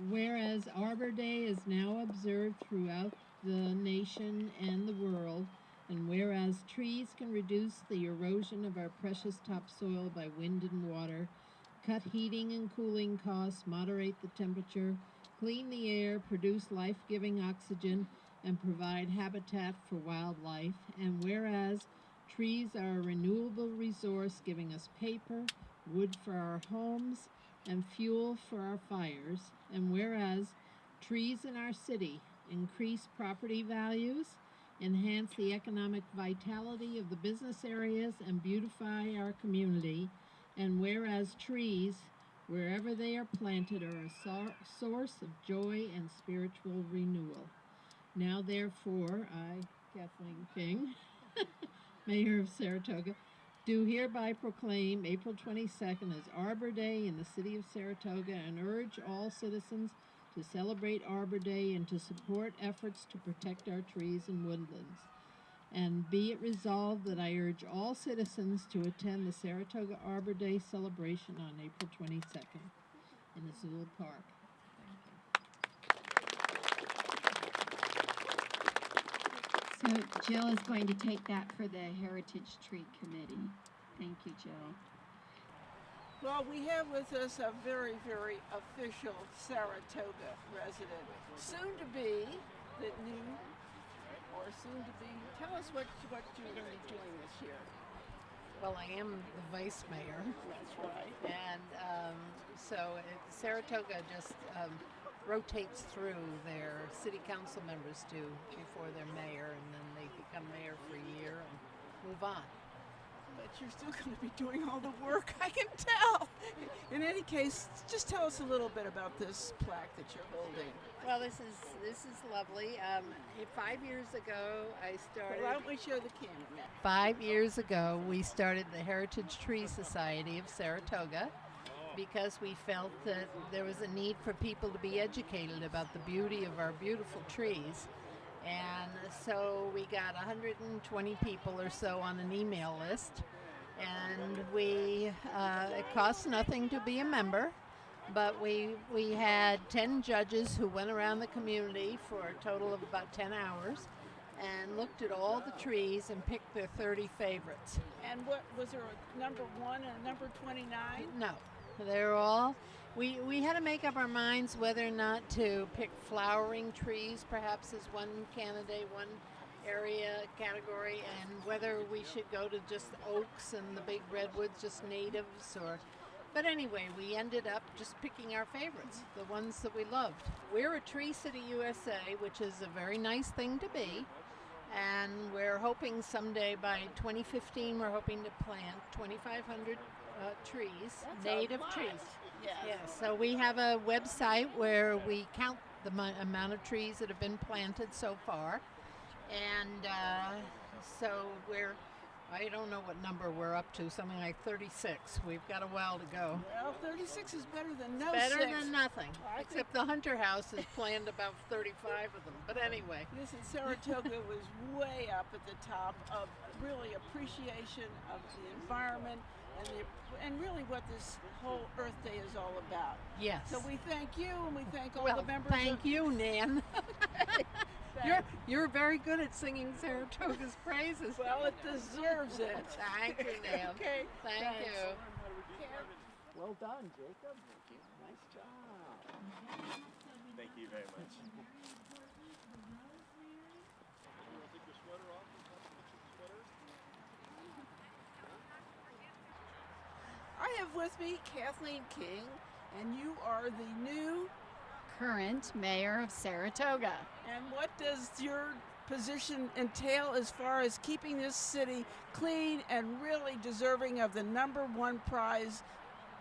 Whereas Arbor Day is now observed throughout the nation and the world, and whereas trees can reduce the erosion of our precious topsoil by wind and water, cut heating and cooling costs, moderate the temperature, clean the air, produce life-giving oxygen, and provide habitat for wildlife, and whereas trees are a renewable resource giving us paper, wood for our homes, and fuel for our fires, and whereas trees in our city increase property values, enhance the economic vitality of the business areas, and beautify our community, and whereas trees, wherever they are planted, are a source of joy and spiritual renewal. Now, therefore, I, Kathleen King, Mayor of Saratoga, do hereby proclaim April 22nd as Arbor Day in the city of Saratoga and urge all citizens to celebrate Arbor Day and to support efforts to protect our trees and woodlands. And be it resolved that I urge all citizens to attend the Saratoga Arbor Day celebration on April 22nd in this little park. So Jill is going to take that for the Heritage Tree Committee. Thank you, Jill. Well, we have with us a very, very official Saratoga resident, soon to be the new, or soon to be. Tell us what you're going to be doing this year. Well, I am the vice mayor. That's right. And Saratoga just rotates through their city council members before they're mayor, and then they become mayor for a year and move on. But you're still going to be doing all the work, I can tell. In any case, just tell us a little bit about this plaque that you're holding. Well, this is lovely. 5 years ago, I started. Why don't we show the camera now? 5 years ago, we started the Heritage Tree Society of Saratoga because we felt that there was a need for people to be educated about the beauty of our beautiful trees. And so we got 120 people or so on an email list, and it costs nothing to be a member, but we had 10 judges who went around the community for a total of about 10 hours and looked at all the trees and picked their 30 favorites. And what was there, a number 1 and a number 29? No, they're all. We had to make up our minds whether or not to pick flowering trees, perhaps as one candidate, one area category, and whether we should go to just oaks and the big redwoods, just natives, But anyway, we ended up just picking our favorites, the ones that we loved. We're a Tree City USA, which is a very nice thing to be, and we're hoping someday by 2015, we're hoping to plant 2,500 trees, That's native a lot. trees. Yes. So we have a website where we count the amount of trees that have been planted so far. And so I don't know what number we're up to, something like 36. We've got a while to go. Well, 36 is better than no Better 6. than nothing, I except the Hunter House has planned about 35 of them. But anyway. Listen, Saratoga was way up at the top of really appreciation of the environment and really what this whole Earth Day is all about. Yes. So we thank you and we thank all Well, the members. thank you, Nan. Thanks. You're very good at singing Saratoga's praises. Well, it deserves it. Thank you, Nan. Okay. Thank thanks. you. Well done, Jacob. Nice job. Thank you very much. I have with me Kathleen King, and you are the new. Current mayor of Saratoga. And what does your position entail as far as keeping this city clean and really deserving of the #1 prize,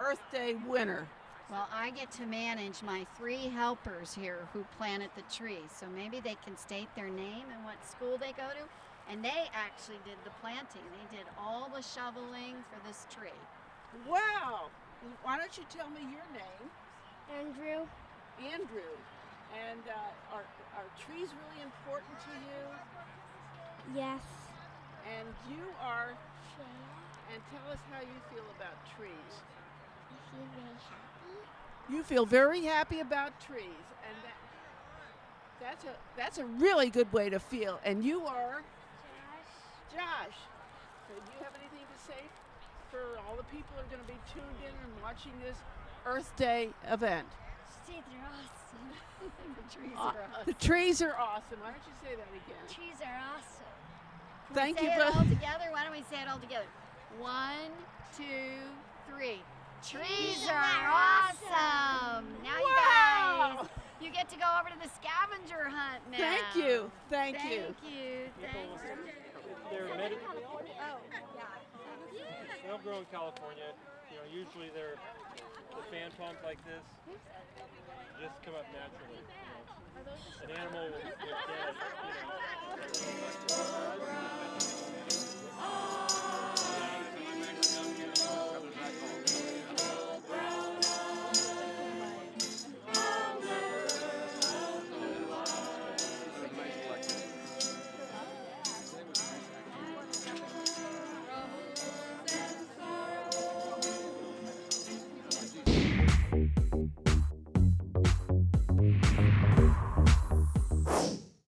Earth Day winner? Well, I get to manage my 3 helpers here who planted the trees. So maybe they can state their name and what school they go to. And they actually did the planting. They did all the shoveling for this tree. Wow! Why don't you tell me your name? Andrew. Andrew. And are trees really important to you? Yes. And you are, Shreya. and tell us how you feel about trees. I feel very happy. You feel very happy about trees, and that's a really good way to feel. And you are Josh. So do you have anything to say for all the people who are going to be tuned in and watching this Earth Day event? They're awesome. The trees Uh, are awesome. The trees are awesome. Why don't you say that again? Trees are awesome. Thank you, Say it all both. together. Why don't we say it all together? 1, 2, 3. Trees are awesome. Now you Wow. guys, you get to go over to the scavenger hunt now. Thank you. Thank you. Thank you. Thanks. They're they don't grow in California. You know, usually they're the fan palms like this just come up naturally. You know. An animal will get, you know.